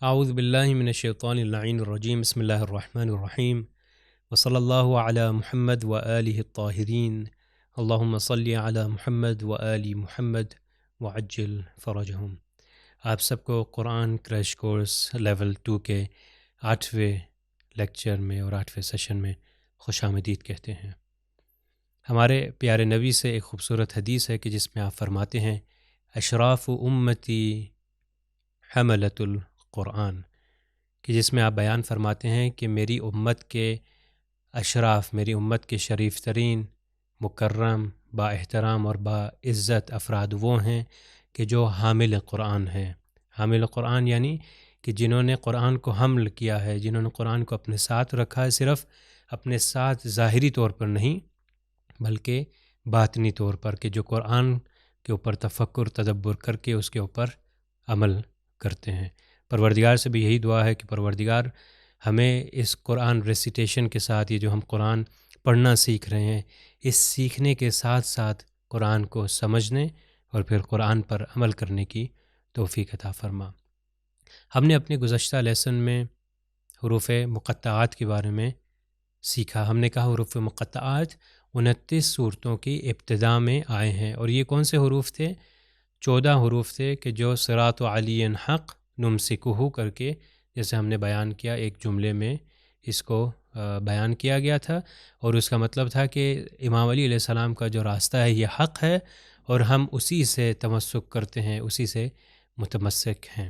اعوذ باللہ من الشیطان اللعین الرجیم بسم اللہ الرحمن الرحیم وصلی اللہ علی محمد وآلہ الطاہرین اللہم صلی علی محمد وآل محمد وعجل فرجہم۔ آپ سب کو قرآن کریش کورس لیول 2 کے 8ویں لیکچر میں اور 8ویں سیشن میں خوش آمدید کہتے ہیں۔ ہمارے پیارے نبی سے ایک خوبصورت حدیث ہے کہ جس میں آپ فرماتے ہیں اشراف امتی حملۃ القرآن، کہ جس میں آپ بیان فرماتے ہیں کہ میری امت کے اشراف، میری امت کے شریف ترین، مکرم، با احترام اور با عزت افراد وہ ہیں کہ جو حامل قرآن ہیں۔ حامل قرآن یعنی کہ جنہوں نے قرآن کو حمل کیا ہے، جنہوں نے قرآن کو اپنے ساتھ رکھا ہے، صرف اپنے ساتھ ظاہری طور پر نہیں بلکہ باطنی طور پر، کہ جو قرآن کے اوپر تفکر تدبر کر کے اس کے اوپر عمل کرتے ہیں۔ پروردگار سے بھی یہی دعا ہے کہ پروردگار ہمیں اس قرآن ریسیٹیشن کے ساتھ، یہ جو ہم قرآن پڑھنا سیکھ رہے ہیں، اس سیکھنے کے ساتھ ساتھ قرآن کو سمجھنے اور پھر قرآن پر عمل کرنے کی توفیق عطا فرما۔ ہم نے اپنے گزشتہ لیسن میں حروف مقطعات کے بارے میں سیکھا۔ ہم نے کہا حروف مقطعات 29 صورتوں کی ابتدا میں آئے ہیں، اور یہ کون سے حروف تھے؟ 14 حروف تھے کہ جو صراط علی حق نمسکہ کر کے، جیسے ہم نے بیان کیا ایک جملے میں اس کو بیان کیا گیا تھا، اور اس کا مطلب تھا کہ امام علی علیہ السلام کا جو راستہ ہے یہ حق ہے، اور ہم اسی سے تمسک کرتے ہیں، اسی سے متمسک ہیں۔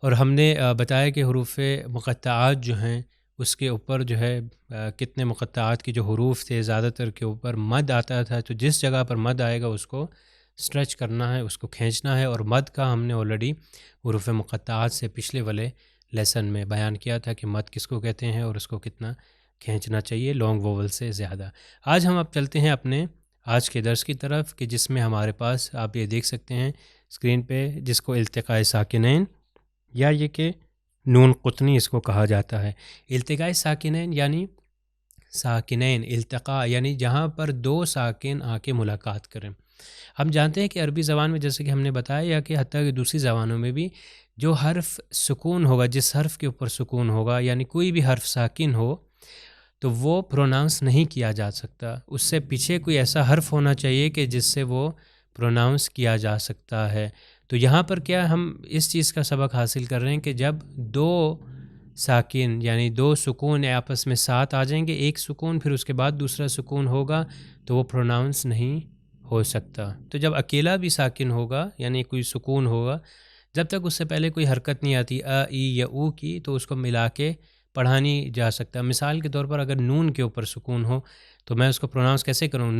اور ہم نے بتایا کہ حروف مقطعات جو ہیں اس کے اوپر جو ہے کتنے مقطعات کے جو حروف تھے زیادہ تر کے اوپر مد آتا تھا، تو جس جگہ پر مد آئے گا اس کو اسٹریچ کرنا ہے، اس کو کھینچنا ہے، اور مد کا ہم نے آلریڈی حروف مقطعات سے پچھلے والے لیسن میں بیان کیا تھا کہ مد کس کو کہتے ہیں اور اس کو کتنا کھینچنا چاہیے لانگ ووول سے زیادہ۔ آج ہم اب چلتے ہیں اپنے آج کے درس کی طرف، کہ جس میں ہمارے پاس آپ یہ دیکھ سکتے ہیں اسکرین پہ، جس کو التقاء ساکنین یا یہ کہ نون قطنی اس کو کہا جاتا ہے۔ التقاء ساکنین یعنی ساکنین، التقاء یعنی جہاں پر دو ساکن آ کے ملاقات کریں۔ ہم جانتے ہیں کہ عربی زبان میں جیسے کہ ہم نے بتایا، یا کہ حتیٰ کہ دوسری زبانوں میں بھی جو حرف سکون ہوگا، جس حرف کے اوپر سکون ہوگا، یعنی کوئی بھی حرف ساکن ہو تو وہ پروناؤنس نہیں کیا جا سکتا، اس سے پیچھے کوئی ایسا حرف ہونا چاہیے کہ جس سے وہ پروناؤنس کیا جا سکتا ہے۔ تو یہاں پر کیا ہم اس چیز کا سبق حاصل کر رہے ہیں کہ جب دو ساکن یعنی دو سکون آپس میں ساتھ آ جائیں گے، ایک سکون پھر اس کے بعد دوسرا سکون ہوگا تو وہ پروناؤنس نہیں ہو سکتا۔ تو جب اکیلا بھی ساکن ہوگا یعنی کوئی سکون ہوگا، جب تک اس سے پہلے کوئی حرکت نہیں آتی ای یا او کی، تو اس کو ملا کے پڑھا نہیں جا سکتا۔ مثال کے طور پر اگر نون کے اوپر سکون ہو تو میں اس کو پروناؤنس کیسے کروں؟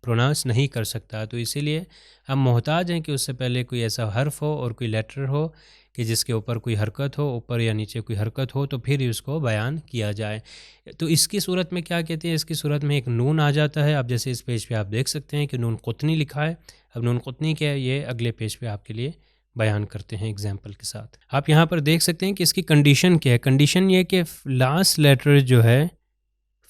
پروناؤنس نہیں کر سکتا۔ تو اسی لیے ہم محتاج ہیں کہ اس سے پہلے کوئی ایسا حرف ہو اور کوئی لیٹر ہو کہ جس کے اوپر کوئی حرکت ہو، اوپر یا نیچے کوئی حرکت ہو، تو پھر اس کو بیان کیا جائے۔ تو اس کی صورت میں کیا کہتے ہیں؟ اس کی صورت میں ایک نون آ جاتا ہے۔ اب جیسے اس پیج پہ آپ دیکھ سکتے ہیں کہ نون قطنی لکھا ہے۔ اب نون قطنی کیا ہے یہ اگلے پیج پہ آپ کے لیے بیان کرتے ہیں ایگزامپل کے ساتھ۔ آپ یہاں پر دیکھ سکتے ہیں کہ اس کی کنڈیشن کیا ہے۔ کنڈیشن یہ کہ لاسٹ لیٹر جو ہے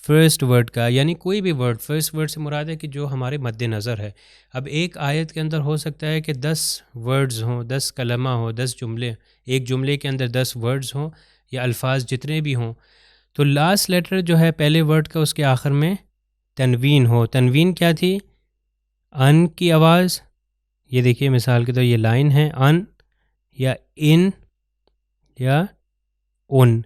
فرسٹ ورڈ کا، یعنی کوئی بھی ورڈ، فرسٹ ورڈ سے مراد ہے کہ جو ہمارے مد نظر ہے۔ اب ایک آیت کے اندر ہو سکتا ہے کہ 10 ورڈز ہوں، 10 کلمہ ہوں، 10 جملے، ایک جملے کے اندر 10 ورڈز ہوں یا الفاظ جتنے بھی ہوں، تو لاسٹ لیٹر جو ہے پہلے ورڈ کا اس کے آخر میں تنوین ہو۔ تنوین کیا تھی؟ ان کی آواز۔ یہ دیکھیے مثال کے طور یہ لائن ہے، ان یا ان یا ان،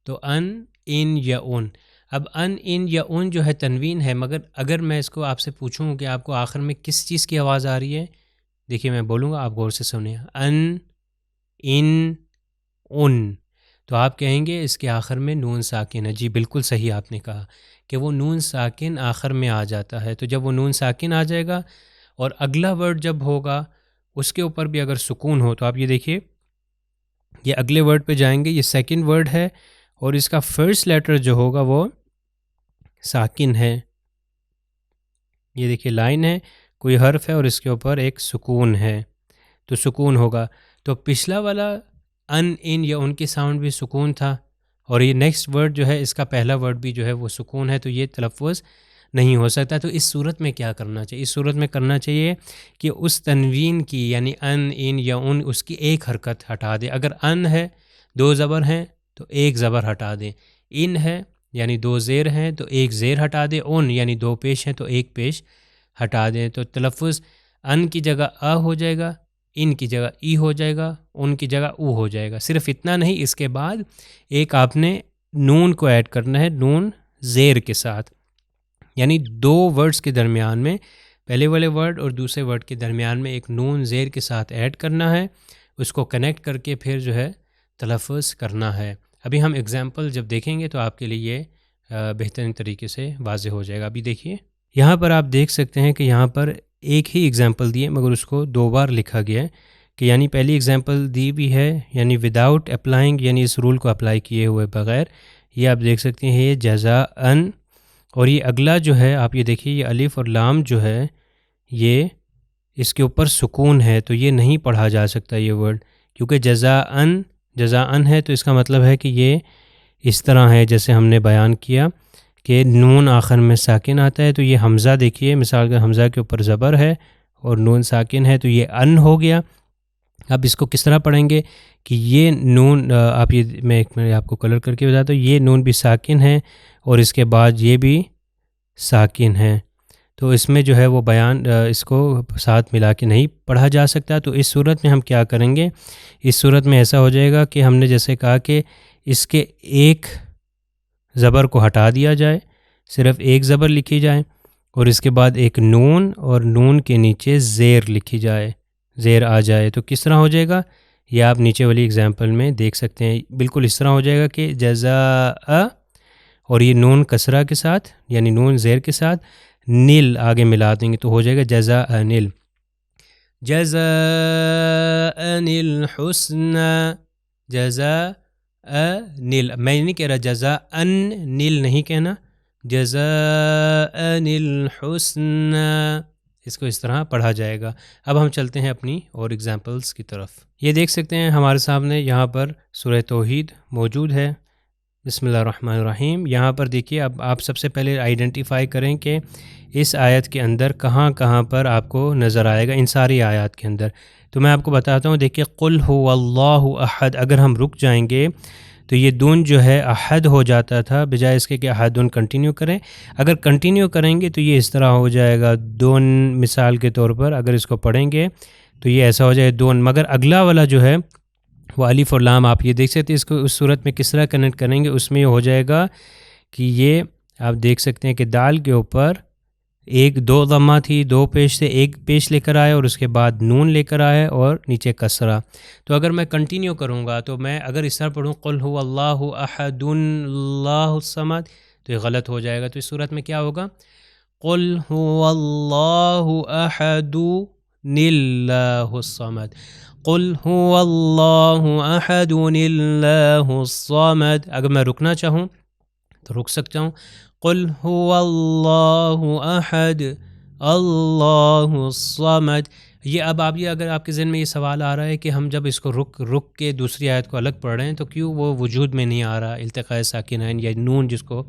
تو ان یا ان۔ اب ان یا ان جو ہے تنوین ہے، مگر اگر میں اس کو آپ سے پوچھوں کہ آپ کو آخر میں کس چیز کی آواز آ رہی ہے، دیکھیے میں بولوں گا، آپ غور سے سنیں، ان ان، تو آپ کہیں گے اس کے آخر میں نون ساکن ہے۔ جی بالکل صحیح آپ نے کہا کہ وہ نون ساکن آخر میں آ جاتا ہے۔ تو جب وہ نون ساکن آ جائے گا اور اگلا ورڈ جب ہوگا اس کے اوپر بھی اگر سکون ہو، تو آپ یہ دیکھیے یہ اگلے ورڈ پہ جائیں گے، یہ سیکنڈ ورڈ ہے اور اس کا فرسٹ لیٹر جو ہوگا وہ ساکن ہے۔ یہ دیکھیے لائن ہے، کوئی حرف ہے اور اس کے اوپر ایک سکون ہے، تو سکون ہوگا۔ تو پچھلا والا ان یا ان کی ساؤنڈ بھی سکون تھا، اور یہ نیکسٹ ورڈ جو ہے اس کا پہلا ورڈ بھی جو ہے وہ سکون ہے، تو یہ تلفظ نہیں ہو سکتا۔ تو اس صورت میں کیا کرنا چاہیے؟ اس صورت میں کرنا چاہیے کہ اس تنوین کی یعنی ان، ان یا ان، اس کی ایک حرکت ہٹا دیں۔ اگر ان ہے 2 زبر ہیں تو ایک زبر ہٹا دیں، ان ہے یعنی 2 زیر ہیں تو ایک زیر ہٹا دیں، ان یعنی 2 پیش ہیں تو ایک پیش ہٹا دیں۔ تو تلفظ ان کی جگہ آ ہو جائے گا، ان کی جگہ ای ہو جائے گا، ان کی جگہ او ہو جائے گا۔ صرف اتنا نہیں، اس کے بعد ایک آپ نے نون کو ایڈ کرنا ہے، نون زیر کے ساتھ، یعنی 2 ورڈز کے درمیان میں، پہلے والے ورڈ اور دوسرے ورڈ کے درمیان میں ایک نون زیر کے ساتھ ایڈ کرنا ہے، اس کو کنیکٹ کر کے پھر جو ہے تلفظ کرنا ہے۔ ابھی ہم ایگزامپل جب دیکھیں گے تو آپ کے لیے یہ بہترین طریقے سے واضح ہو جائے گا۔ ابھی دیکھیے یہاں پر آپ دیکھ سکتے ہیں کہ یہاں پر ایک ہی ایگزامپل دی ہے مگر اس کو 2 بار لکھا گیا ہے، کہ یعنی پہلی ایگزامپل دی بھی ہے یعنی وداؤٹ اپلائنگ، یعنی اس رول کو اپلائی کیے ہوئے بغیر، یہ آپ دیکھ سکتے ہیں یہ جزاءً، اور یہ اگلا جو ہے آپ یہ دیکھیے یہ الف اور لام جو ہے یہ اس کے اوپر سکون ہے، تو یہ نہیں پڑھا جا سکتا یہ ورڈ، کیونکہ جزاءً ہے تو اس کا مطلب ہے کہ یہ اس طرح ہے جیسے ہم نے بیان کیا کہ نون آخر میں ساکن آتا ہے، تو یہ حمزہ دیکھیے مثال کا حمزہ کے اوپر زبر ہے اور نون ساکن ہے تو یہ ان ہو گیا۔ اب اس کو کس طرح پڑھیں گے کہ یہ نون آپ یہ میں ایک منٹ آپ کو کلر کر کے بتاتا ہوں، یہ نون بھی ساکن ہے اور اس کے بعد یہ بھی ساکن ہے، تو اس میں جو ہے وہ بیان اس کو ساتھ ملا کے نہیں پڑھا جا سکتا۔ تو اس صورت میں ہم کیا کریں گے؟ اس صورت میں ایسا ہو جائے گا کہ ہم نے جیسے کہا کہ اس کے ایک زبر کو ہٹا دیا جائے، صرف ایک زبر لکھی جائے اور اس کے بعد ایک نون، اور نون کے نیچے زیر لکھی جائے، زیر آ جائے، تو کس طرح ہو جائے گا یہ آپ نیچے والی اگزامپل میں دیکھ سکتے ہیں۔ بالکل اس طرح ہو جائے گا کہ جزاء، اور یہ نون کسرہ کے ساتھ یعنی نون زیر کے ساتھ نیل آگے ملا دیں گے تو ہو جائے گا جزاء نیل، جزاء الحسنى، جزاء نیل، میں نہیں کہہ رہا جزاء نیل نہیں کہنا، جزاء الحسنى، اس کو اس طرح پڑھا جائے گا۔ اب ہم چلتے ہیں اپنی اور ایگزامپلس کی طرف۔ یہ دیکھ سکتے ہیں ہمارے سامنے یہاں پر سورہ توحید موجود ہے۔ بسم اللہ الرحمن الرحیم۔ یہاں پر دیکھیے اب آپ سب سے پہلے آئیڈینٹیفائی کریں کہ اس آیت کے اندر کہاں کہاں پر آپ کو نظر آئے گا، ان ساری آیات کے اندر۔ تو میں آپ کو بتاتا ہوں، دیکھیے قل هو اللہ احد، اگر ہم رک جائیں گے تو یہ دون جو ہے احد ہو جاتا تھا، بجائے اس کے کہ احدن کنٹینیو کریں۔ اگر کنٹینیو کریں گے تو یہ اس طرح ہو جائے گا دون، مثال کے طور پر اگر اس کو پڑھیں گے تو یہ ایسا ہو جائے دون، مگر اگلا والا جو ہے وہ الف اور لام آپ یہ دیکھ سکتے ہیں، اس کو اس صورت میں کس طرح کنیکٹ کریں گے، اس میں یہ ہو جائے گا کہ یہ آپ دیکھ سکتے ہیں کہ دال کے اوپر ایک 2 ضمہ تھی، 2 پیش سے ایک پیش لے کر آئے اور اس کے بعد نون لے کر آئے اور نیچے کسرہ۔ تو اگر میں کنٹینیو کروں گا تو میں اگر اس طرح پڑھوں قل هو اللہ احد اللہ الصمد تو یہ غلط ہو جائے گا۔ تو اس صورت میں کیا ہوگا؟ قل هو اللہ احد اللہ الصمد، قل هو اللہ احد اللہ الصمد۔ اگر میں رکنا چاہوں تو رک سکتا ہوں، قل هو اللہ احد اللہ الصمد۔ یہ اب آپ یہ اگر آپ کے ذہن میں یہ سوال آ رہا ہے کہ ہم جب اس کو رک کے دوسری آیت کو الگ پڑھ رہے ہیں تو کیوں وہ وجود میں نہیں آ رہا التقاء ساکنین یا نون، جس کو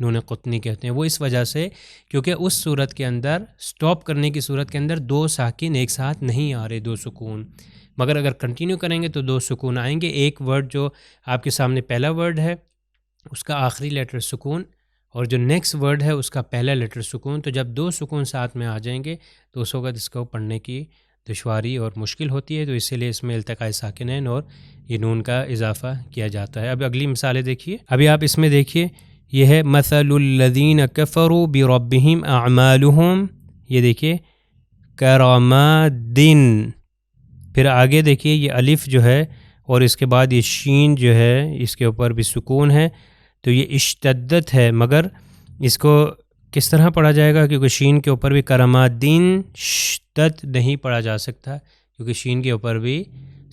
نون قطنی کہتے ہیں؟ وہ اس وجہ سے کیونکہ اس صورت کے اندر سٹاپ کرنے کی صورت کے اندر 2 ساکن ایک ساتھ نہیں آ رہے، 2 سکون، مگر اگر کنٹینیو کریں گے تو 2 سکون آئیں گے۔ ایک ورڈ جو آپ کے سامنے پہلا ورڈ ہے اس کا آخری لیٹر سکون، اور جو نیکسٹ ورڈ ہے اس کا پہلا لیٹر سکون، تو جب 2 سکون ساتھ میں آ جائیں گے تو اس وقت اس کو پڑھنے کی دشواری اور مشکل ہوتی ہے، تو اسی لیے اس میں التقاء ساکنین اور یہ نون کا اضافہ کیا جاتا ہے۔ اب اگلی مثالیں دیکھیے، ابھی آپ اس میں دیکھیے یہ ہے مثل الذین کفروا بربہم اعمالہم، یہ دیکھیے کرماد، پھر آگے دیکھیے یہ الف جو ہے اور اس کے بعد یہ شین جو ہے اس کے اوپر بھی سکون ہے، تو یہ اشتدت ہے، مگر اس کو کس طرح پڑھا جائے گا؟ کیونکہ شین کے اوپر بھی کرمادین شدت نہیں پڑھا جا سکتا کیونکہ شین کے اوپر بھی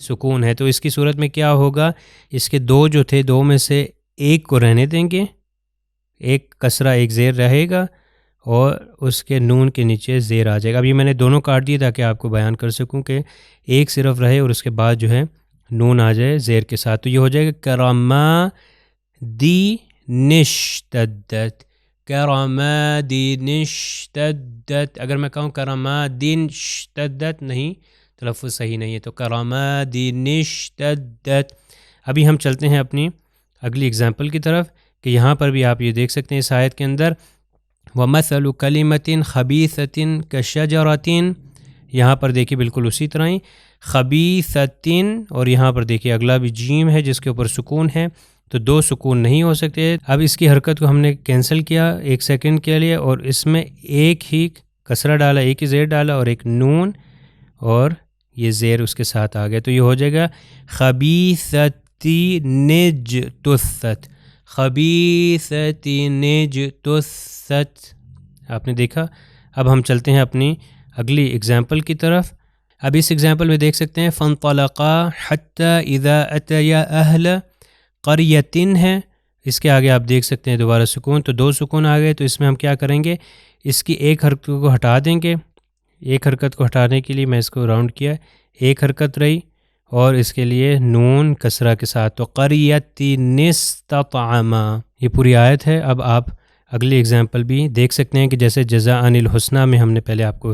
سکون ہے۔ تو اس کی صورت میں کیا ہوگا؟ اس کے 2 جو تھے 2 میں سے ایک کو رہنے دیں گے، ایک کسرہ ایک زیر رہے گا اور اس کے نون کے نیچے زیر آ جائے گا۔ اب یہ میں نے دونوں کاٹ دیے تاکہ آپ کو بیان کر سکوں کہ ایک صرف رہے اور اس کے بعد جو ہے نون آ جائے زیر کے ساتھ، تو یہ ہو جائے گا کرما دی نشتدت، کرماد اشتدت، اگر میں کہوں کرماد اشتدت نہیں، تلفظ صحیح نہیں ہے، تو کرماد اشتدت۔ ابھی ہم چلتے ہیں اپنی اگلی اگزامپل کی طرف کہ یہاں پر بھی آپ یہ دیکھ سکتے ہیں اس آیت کے اندر وَمَثَلُ كَلِمَةٍ خَبِيثَةٍ كَشَجَرَةٍ، یہاں پر دیکھیے بالکل اسی طرح ہی خبیثۃ، اور یہاں پر دیکھیے اگلا بھی جیم ہے جس کے اوپر سکون ہے، تو دو سکون نہیں ہو سکتے۔ اب اس کی حرکت کو ہم نے کینسل کیا ایک سیکنڈ کے لیے، اور اس میں ایک ہی کسرہ ڈالا، ایک ہی زیر ڈالا اور ایک نون، اور یہ زیر اس کے ساتھ آ گیا، تو یہ ہو جائے گا خبیثتی نجتثت، خبیثتی نجتثت۔ آپ نے دیکھا۔ اب ہم چلتے ہیں اپنی اگلی اگزامپل کی طرف۔ اب اس اگزامپل میں دیکھ سکتے ہیں فَانْطَلَقَا حَتَّى إِذَا أَتَيَا أَهْلَ قَرْيَةٍ ہے، اس کے آگے آپ دیکھ سکتے ہیں دوبارہ سکون، تو دو سکون آ گئے، تو اس میں ہم کیا کریں گے، اس کی ایک حرکت کو ہٹا دیں گے۔ ایک حرکت کو ہٹانے کے لیے میں اس کو راؤنڈ کیا، ایک حرکت رہی، اور اس کے لیے نون کسرہ کے ساتھ، تو قَرْيَةٍ اسْتَطْعَمَا، یہ پوری آیت ہے۔ اب آپ اگلی اگزامپل بھی دیکھ سکتے ہیں کہ جیسے جزاء الحسنہ میں ہم نے پہلے آپ کو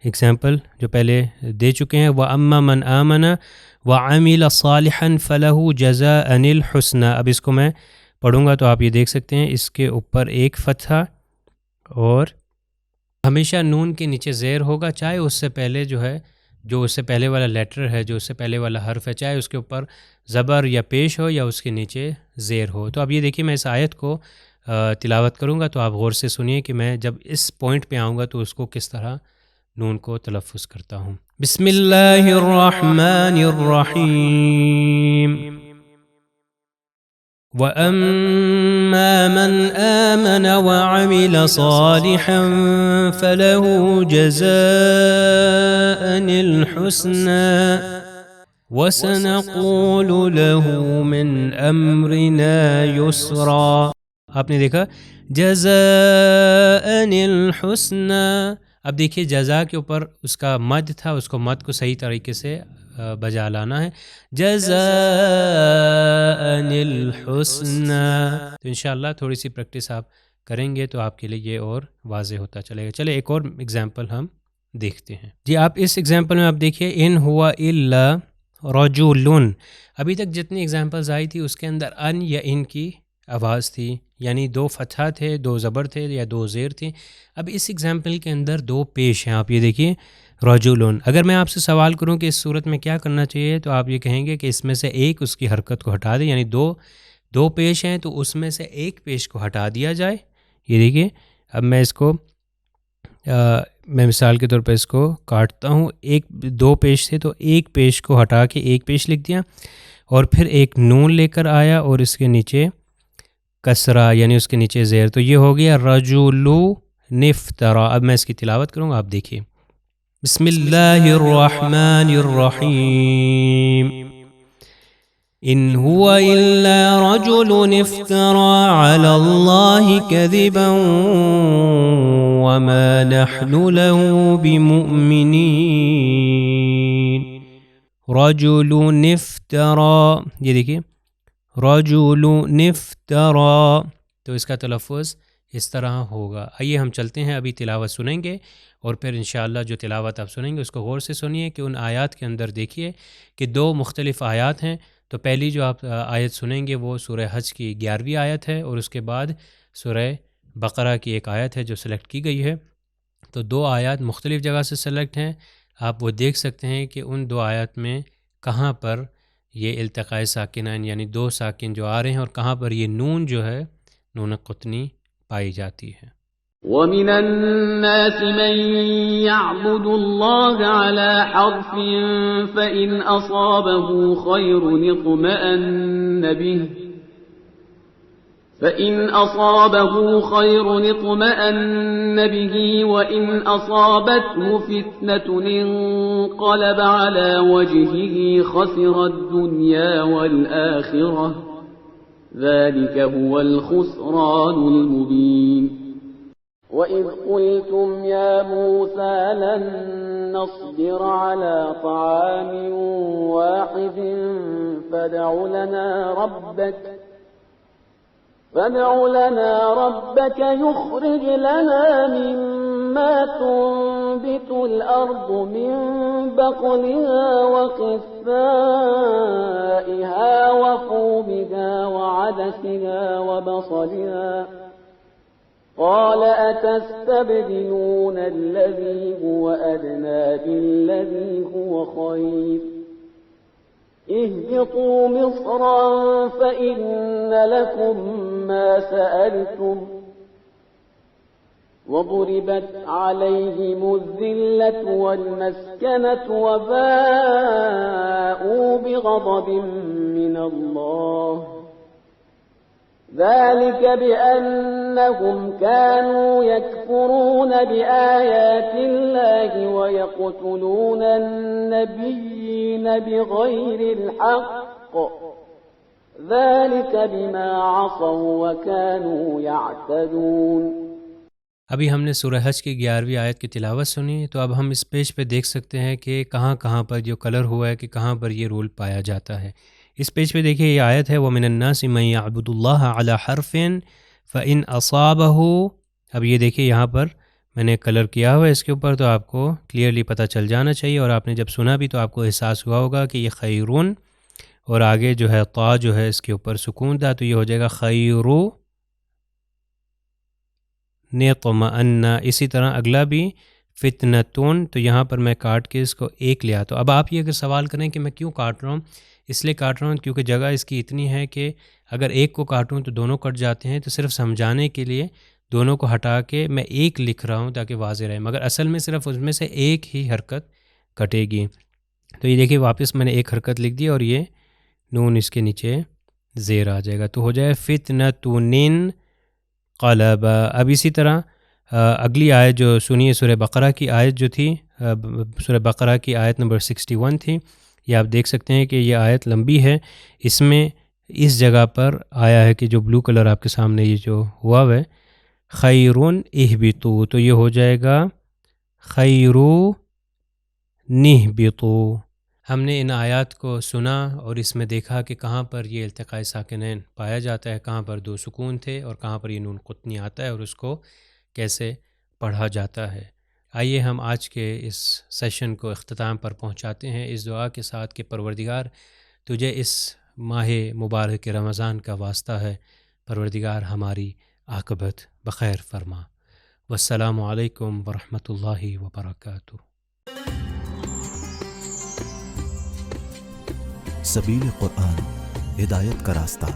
اگزامپل جو پہلے دے چکے ہیں، وَأَمَّا مَنْ آمَنَ وَعَمِلَ صَالِحًا فَلَهُ جَزَاءً الْحُسْنَى۔ اب اس کو میں پڑھوں گا تو آپ یہ دیکھ سکتے ہیں اس کے اوپر ایک فتحہ، اور ہمیشہ نون کے نیچے زیر ہوگا، چاہے اس سے پہلے جو ہے، جو اس سے پہلے والا لیٹر ہے، جو اس سے پہلے والا حرف ہے، چاہے اس کے اوپر زبر یا پیش ہو یا اس کے نیچے زیر ہو۔ تو اب یہ دیکھیے میں اس آیت کو تلاوت کروں گا تو آپ غور سے سنیے کہ میں جب اس پوائنٹ پہ آؤں گا تو اس کو کس طرح نون کو تلفظ کرتا ہوں۔ بسم اللہ الرحمن الرحیم۔ وَأَمَّا مَنْ آمَنَ وَعَمِلَ صَالِحًا فَلَهُ جَزَاءً الْحُسْنَى وَسَنَقُولُ لَهُ مِنْ أَمْرِنَا يُسْرًا۔ آپ نے دیکھا جزاءً الحسنى، اب دیکھیے جزا کے اوپر اس کا مد تھا، اس کو مد کو صحیح طریقے سے بجا لانا ہے، جزاءً الحسنى۔ تو انشاءاللہ تھوڑی سی پریکٹس آپ کریں گے تو آپ کے لیے یہ اور واضح ہوتا چلے گا۔ چلے ایک اور اگزامپل ہم دیکھتے ہیں جی۔ آپ اس اگزامپل میں آپ دیکھیے ان ہوا الا رجل، ابھی تک جتنی اگزامپلز آئی تھی اس کے اندر ان یا ان کی آواز تھی، یعنی دو فتحہ تھے، دو زبر تھے یا دو زیر تھے۔ اب اس اگزامپل کے اندر دو پیش ہیں، آپ یہ دیکھیے رجلون۔ اگر میں آپ سے سوال کروں کہ اس صورت میں کیا کرنا چاہیے تو آپ یہ کہیں گے کہ اس میں سے ایک اس کی حرکت کو ہٹا دیں، یعنی دو پیش ہیں تو اس میں سے ایک پیش کو ہٹا دیا جائے۔ یہ دیکھیے اب میں اس کو میں مثال کے طور پہ اس کو کاٹتا ہوں، دو پیش تھے تو ایک پیش کو ہٹا کے ایک پیش لکھ دیا، اور پھر ایک نون لے کر آیا اور اس کے نیچے کسرہ یعنی اس کے نیچے زیر، تو یہ ہو گیا رجلو نفترا۔ اب میں اس کی تلاوت کروں گا، آپ دیکھیے بسم اللہ الرحمن الرحیم۔ ان هو الا رجل افترى على الله كذبا وما نحن له بمؤمنين۔ رجل افترى، یہ دیکھیے رجل افترى، تو اس کا تلفظ اس طرح ہوگا۔ آئیے ہم چلتے ہیں، ابھی تلاوت سنیں گے اور پھر انشاءاللہ جو تلاوت آپ سنیں گے اس کو غور سے سنیے کہ ان آیات کے اندر دیکھیے کہ دو مختلف آیات ہیں۔ تو پہلی جو آپ آیت سنیں گے وہ سورہ حج کی 11ویں آیت ہے، اور اس کے بعد سورہ بقرہ کی ایک آیت ہے جو سلیکٹ کی گئی ہے۔ تو دو آیات مختلف جگہ سے سلیکٹ ہیں، آپ وہ دیکھ سکتے ہیں کہ ان دو آیات میں کہاں پر یہ التقاء ساکنین یعنی دو ساکن جو آ رہے ہیں، اور کہاں پر یہ نون جو ہے نون قطنی پائی جاتی ہے۔ وَمِنَ النَّاسِ مَن يَعْبُدُ اللَّهَ عَلَى حَرْفٍ فَإِنْ أَصَابَهُ خَيْرٌ اطْمَأَنَّ بِهِ وَإِنْ أَصَابَتْهُ فِتْنَةٌ انقَلَبَ عَلَى وَجْهِهِ خَسِرَ الدُّنْيَا وَالْآخِرَةَ ذَلِكَ هُوَ الْخُسْرَانُ الْمُبِينُ۔ وَإِذْ قُلْتُمْ يَا مُوسَىٰ لَن نَّصْبِرَ عَلَىٰ طَعَامٍ وَاحِدٍ فَادْعُ فادع لنا ربك يخرج لنا مما تنبت الأرض من بقلها وقثائها وفومها وعدسها وبصلها قال أتستبدلون الذي هو أدنى بالذي هو خير اهبطوا مصرا فإن لكم ما سألتم وضربت عليهم الذلة والمسكنة وباءوا بغضب من الله ذلك بأنهم كانوا يكفرون بآيات الله ويقتلون النبيين بغير الحق ذلك بما عصوا وكانوا يعتدون. ابھی ہم نے سورہ حج کی 11ویں آیت کی تلاوت سنی، تو اب ہم اس پیج پہ دیکھ سکتے ہیں کہ کہاں کہاں پر جو کلر ہوا ہے کہ کہاں پر یہ رول پایا جاتا ہے. اس پیج پہ دیکھیے یہ آیت ہے وَمِنَ النَّاسِ مَن يَعْبُدُ اللَّهَ عَلَى حَرْفٍ فَإِنْ أَصَابَهُ. اب یہ دیکھیے یہاں پر میں نے کلر کیا ہوا ہے اس کے اوپر، تو آپ کو کلیئرلی پتہ چل جانا چاہیے، اور آپ نے جب سنا بھی تو آپ کو احساس ہوا ہوگا کہ یہ خیرون، اور آگے جو ہے طا جو ہے اس کے اوپر سکون تھا، تو یہ ہو جائے گا خیرو نطمئن. اسی طرح اگلا بھی فتنتون، تو یہاں پر میں کاٹ کے اس کو ایک لیا. تو اب آپ یہ اگر سوال کریں کہ میں کیوں کاٹ رہا ہوں، اس لیے کاٹ رہا ہوں کیونکہ جگہ اس کی اتنی ہے کہ اگر ایک کو کاٹوں تو دونوں کٹ جاتے ہیں، تو صرف سمجھانے کے لیے دونوں کو ہٹا کے میں ایک لکھ رہا ہوں تاکہ واضح رہے، مگر اصل میں صرف اس میں سے ایک ہی حرکت کٹے گی. تو یہ دیکھیے واپس میں نے ایک حرکت لکھ دی اور یہ نون اس کے نیچے زیر آ جائے گا، تو ہو جائے فتنتون قلب. اب اسی طرح اگلی آیت جو سنیے سورہ بقرہ کی آیت جو تھی، سورہ بقرہ کی آیت نمبر 61 تھی. یہ آپ دیکھ سکتے ہیں کہ یہ آیت لمبی ہے، اس میں اس جگہ پر آیا ہے کہ جو بلو کلر آپ کے سامنے یہ جو ہوا ہے خیرون اہبطو، تو یہ ہو جائے گا خیرو نہبطو. ہم نے ان آیات کو سنا اور اس میں دیکھا کہ کہاں پر یہ التقاء ساکنین پایا جاتا ہے، کہاں پر دو سکون تھے اور کہاں پر یہ نون قطنی آتا ہے اور اس کو کیسے پڑھا جاتا ہے. آئیے ہم آج کے اس سیشن کو اختتام پر پہنچاتے ہیں اس دعا کے ساتھ کہ پروردگار تجھے اس ماہ مبارک رمضان کا واسطہ ہے، پروردگار ہماری عاقبت بخیر فرما. والسلام علیکم ورحمۃ اللہ وبرکاتہ. سبیل قرآن، ہدایت کا راستہ.